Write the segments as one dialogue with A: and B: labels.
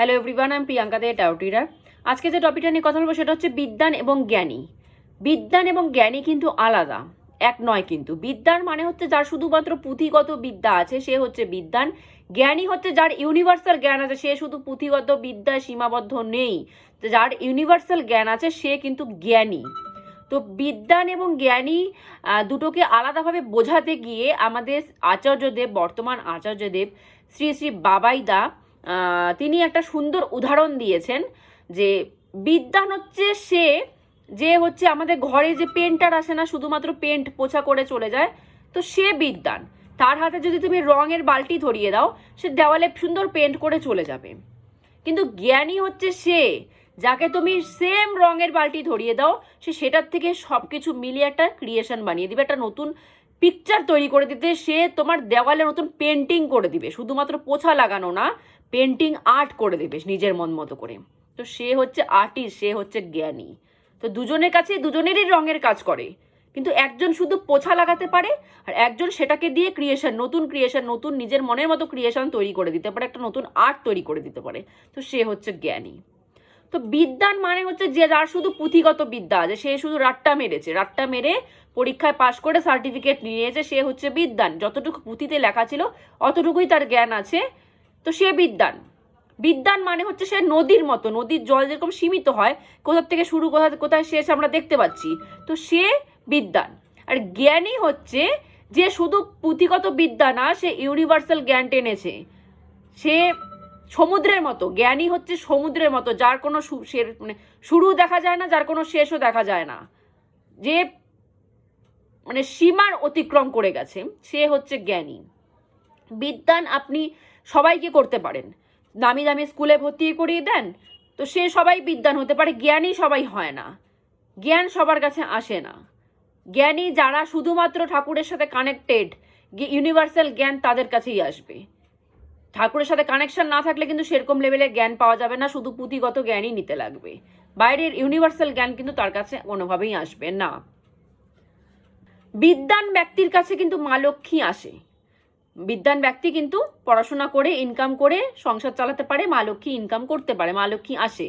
A: Hello everyone, আমি প্রিয়াঙ্কা দে টাউটিরার। আজকে যে টপিকটা নিয়ে কথা বলবো সেটা হচ্ছে বিদ্বান এবং জ্ঞানী। বিদ্বান এবং জ্ঞানী কিন্তু আলাদা, এক নয়। কিন্তু বিদ্বান মানে হচ্ছে যার শুধুমাত্র পুঁথিগত বিদ্যা আছে, সে হচ্ছে বিদ্বান। জ্ঞানী হচ্ছে যার ইউনিভার্সাল জ্ঞান আছে, সে শুধু পুঁথিগত বিদ্যায় সীমাবদ্ধ নেই, যার ইউনিভার্সাল জ্ঞান আছে সে কিন্তু জ্ঞানী। তো বিদ্বান এবং জ্ঞানী দুটোকে আলাদাভাবে বোঝাতে গিয়ে আমাদের আচার্যদেব, বর্তমান আচার্যদেব শ্রী শ্রী বাবাইদা, তিনি একটা সুন্দর উদাহরণ দিয়েছেন যে বিদ্বান হচ্ছে সে যে হচ্ছে আমাদের ঘরে যে পেন্টার আসে না, শুধুমাত্র পেন্ট পোছা করে চলে যায়, তো সে বিদ্বান। তার হাতে যদি তুমি রঙের বালতি ধরিয়ে দাও, সে দেওয়ালে সুন্দর পেন্ট করে চলে যাবে। কিন্তু জ্ঞানী হচ্ছে সে যাকে তুমি সেম রঙের বালতি ধরিয়ে দাও, সে সেটার থেকে সব কিছু মিলিয়ে একটা ক্রিয়েশন বানিয়ে দিবে, একটা নতুন পিকচার তৈরি করে দিতে। সে তোমার দেওয়ালে নতুন পেন্টিং করে দিবে, শুধুমাত্র পোছা লাগানো না, পেন্টিং আর্ট করে দেবে নিজের মন মতো করে। তো সে হচ্ছে আর্টিস্ট, সে হচ্ছে জ্ঞানী। তো দুজনের কাছে দুজনেরই রঙের কাজ করে, কিন্তু একজন শুধু পোছা লাগাতে পারে, আর একজন সেটাকে দিয়ে ক্রিয়েশন, নতুন নিজের মনের মতো ক্রিয়েশন তৈরি করে দিতে পারে, একটা নতুন আর্ট তৈরি করে দিতে পারে। তো সে হচ্ছে জ্ঞানী। তো বিদ্বান মানে হচ্ছে যে যার শুধু পুঁথিগত বিদ্যা আছে, সে শুধু রাট্টা মেরে পরীক্ষায় পাশ করে সার্টিফিকেট নিয়েছে, সে হচ্ছে বিদ্বান। যতটুকু পুঁথিতে লেখা ছিল অতটুকুই তার জ্ঞান আছে, তো সে বিদ্বান। বিদ্বান মানে হচ্ছে সে নদীর মতো, নদীর জল যেরকম সীমিত হয়, কোথার থেকে শুরু কোথায় শেষ আমরা দেখতে পাচ্ছি, তো সে বিদ্বান। আর জ্ঞানী হচ্ছে যে শুধু পুঁথিগত বিদ্যা না, সে ইউনিভার্সাল জ্ঞান টেনেছে। সে সমুদ্রের মতো, জ্ঞানী হচ্ছে সমুদ্রের মতো, যার কোনো মানে শুরু দেখা যায় না, যার কোনো শেষও দেখা যায় না, যে মানে সীমার অতিক্রম করে গেছে, সে হচ্ছে জ্ঞানী। বিদ্বান আপনি সবাইকে করতে পারেন, দামি দামি স্কুলে ভর্তি করিয়ে দেন, তো সে সবাই বিদ্বান হতে পারে। জ্ঞানী সবাই হয় না, জ্ঞান সবার কাছে আসে না। জ্ঞানী যারা শুধুমাত্র ঠাকুরের সাথে কানেক্টেড, ইউনিভার্সাল জ্ঞান তাদের কাছেই আসবে। ঠাকুরের সাথে কানেকশন না থাকলে কিন্তু সেরকম লেভেলের জ্ঞান পাওয়া যাবে না, শুধু পুঁথিগত জ্ঞানই নিতে লাগবে। বাইরের ইউনিভার্সাল জ্ঞান কিন্তু তার কাছে কোনোভাবেই আসবে না। বিদ্বান ব্যক্তির কাছে কিন্তু মা লক্ষ্মী আসে। বিদ্বান ব্যক্তি কিন্তু পড়াশোনা করে ইনকাম করে সংসার চালাতে পারে, মা লক্ষ্মী ইনকাম করতে পারে, মা লক্ষ্মী আসে।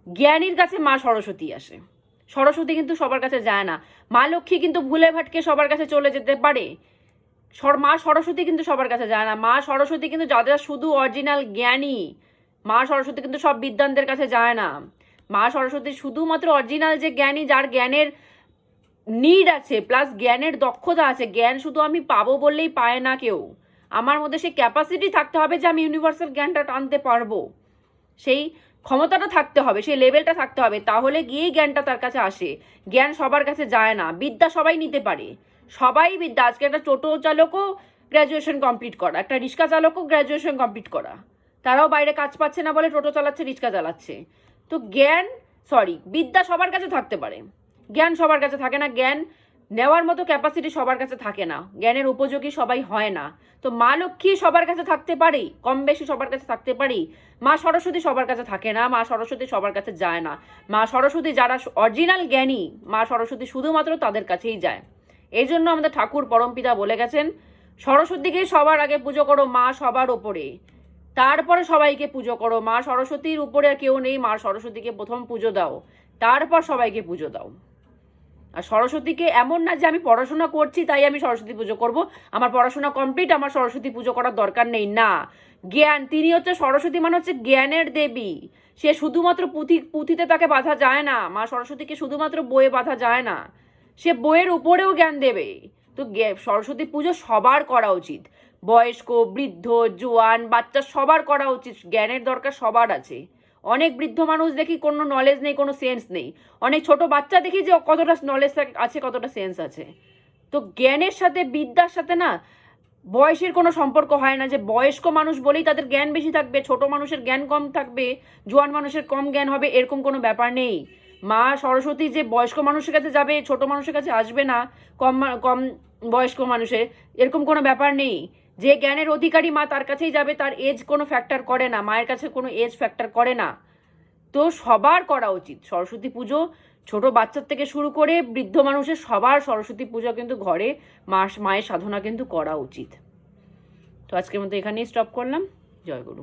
A: জ্ঞানীর কাছে মা সরস্বতী আসে। সরস্বতী কিন্তু সবার কাছে যায় না। মা লক্ষ্মী কিন্তু ভুলে ভাটকে সবার কাছে চলে যেতে পারে, মা সরস্বতী কিন্তু সবার কাছে যায় না। মা সরস্বতী কিন্তু যাদের শুধু অরিজিনাল জ্ঞানী, মা সরস্বতী কিন্তু সব বিদ্বানদের কাছে যায় না। মা সরস্বতী শুধুমাত্র অরিজিনাল যে জ্ঞানী, যার জ্ঞানের নিড আছে প্লাস জ্ঞানের দক্ষতা আছে। জ্ঞান শুধু আমি পাবো বললেই পায় না কেউ, আমার মধ্যে সেই ক্যাপাসিটি থাকতে হবে যে আমি ইউনিভার্সাল জ্ঞানটা টানতে পারবো, সেই ক্ষমতাটা থাকতে হবে, সেই লেভেলটা থাকতে হবে, তাহলে গিয়েই জ্ঞানটা তার কাছে আসে। জ্ঞান সবার কাছে যায় না। বিদ্যা সবাই নিতে পারে, সবাই বিদ্যা। আজকে একটা টোটো চালকও গ্র্যাজুয়েশন কমপ্লিট করা, একটা রিক্সা চালকও গ্র্যাজুয়েশন কমপ্লিট করা, তারাও বাইরে কাজ পাচ্ছে না বলে টোটো চালাচ্ছে, রিক্সা চালাচ্ছে। তো বিদ্যা সবার কাছে থাকতে পারে, জ্ঞান সবার কাছে থাকে না। জ্ঞান নেওয়ার মতো ক্যাপাসিটি সবার কাছে থাকে না, জ্ঞানের উপযোগী সবাই হয় না। তো মা লক্ষ্মী সবার কাছে থাকতে পারে, কম বেশি সবার কাছে থাকতে পারে। মা সরস্বতী সবার কাছে থাকে না, মা সরস্বতী সবার কাছে যায় না। মা সরস্বতী যারা অরিজিনাল জ্ঞানী, মা সরস্বতী শুধুমাত্র তাদের কাছেই যায়। এই জন্য আমাদের ঠাকুর পরমপিতা বলে গেছেন, সরস্বতীকে সবার আগে পুজো করো, মা সবার ওপরে, তারপরে সবাইকে পুজো করো। মা সরস্বতীর উপরে আর কেউ নেই, মা সরস্বতীকে প্রথম পুজো দাও, তারপর সবাইকে পুজো দাও। আর সরস্বতীকে এমন না যে আমি পড়াশোনা করছি তাই আমি সরস্বতী পুজো করব, আমার পড়াশোনা কমপ্লিট, আমার সরস্বতী পুজো করার দরকার নেই, না। জ্ঞান, তিনি হচ্ছে সরস্বতী, মানে হচ্ছে জ্ঞানের দেবী। সে শুধুমাত্র পুঁথিতে তাকে বাঁধা যায় না, মা সরস্বতীকে শুধুমাত্র বইয়ে বাঁধা যায় না, সে বইয়ের উপরেও জ্ঞান দেবে। তো সরস্বতী পুজো সবার করা উচিত, বয়স্ক, বৃদ্ধ, জোয়ান, বাচ্চা সবার করা উচিত। জ্ঞানের দরকার সবার আছে। অনেক বৃদ্ধ মানুষ দেখি কোনো নলেজ নেই, কোনো সেন্স নেই। অনেক ছোট বাচ্চা দেখি যে কতটা নলেজ আছে, কতটা সেন্স আছে। তো জ্ঞানের সাথে, বিদ্যার সাথে না বয়সের কোনো সম্পর্ক হয় না, যে বয়স্ক মানুষ বলেই তাদের জ্ঞান বেশি থাকবে, ছোট মানুষের জ্ঞান কম থাকবে, জোয়ান মানুষের কম জ্ঞান হবে, এরকম কোনো ব্যাপার নেই। মা সরস্বতী যে বয়স্ক মানুষের কাছে যাবে, ছোট মানুষের কাছে আসবে না, কম কম বয়স্ক মানুষের, এরকম কোনো ব্যাপার নেই। যে জ্ঞানের অধিকারী মা তার কাছেই যাবে, তার এজ কোনো ফ্যাক্টর করে না, মায়ের কাছে কোনো এজ ফ্যাক্টর করে না। তো সবার করা উচিত সরস্বতী পুজো, ছোট বাচ্চার থেকে শুরু করে বৃদ্ধ মানুষের সবার সরস্বতী পুজো কিন্তু ঘরে মায়ের সাধনা কিন্তু করা উচিত। তো আজকের মতো এখানেই স্টপ করলাম। জয় গুরু।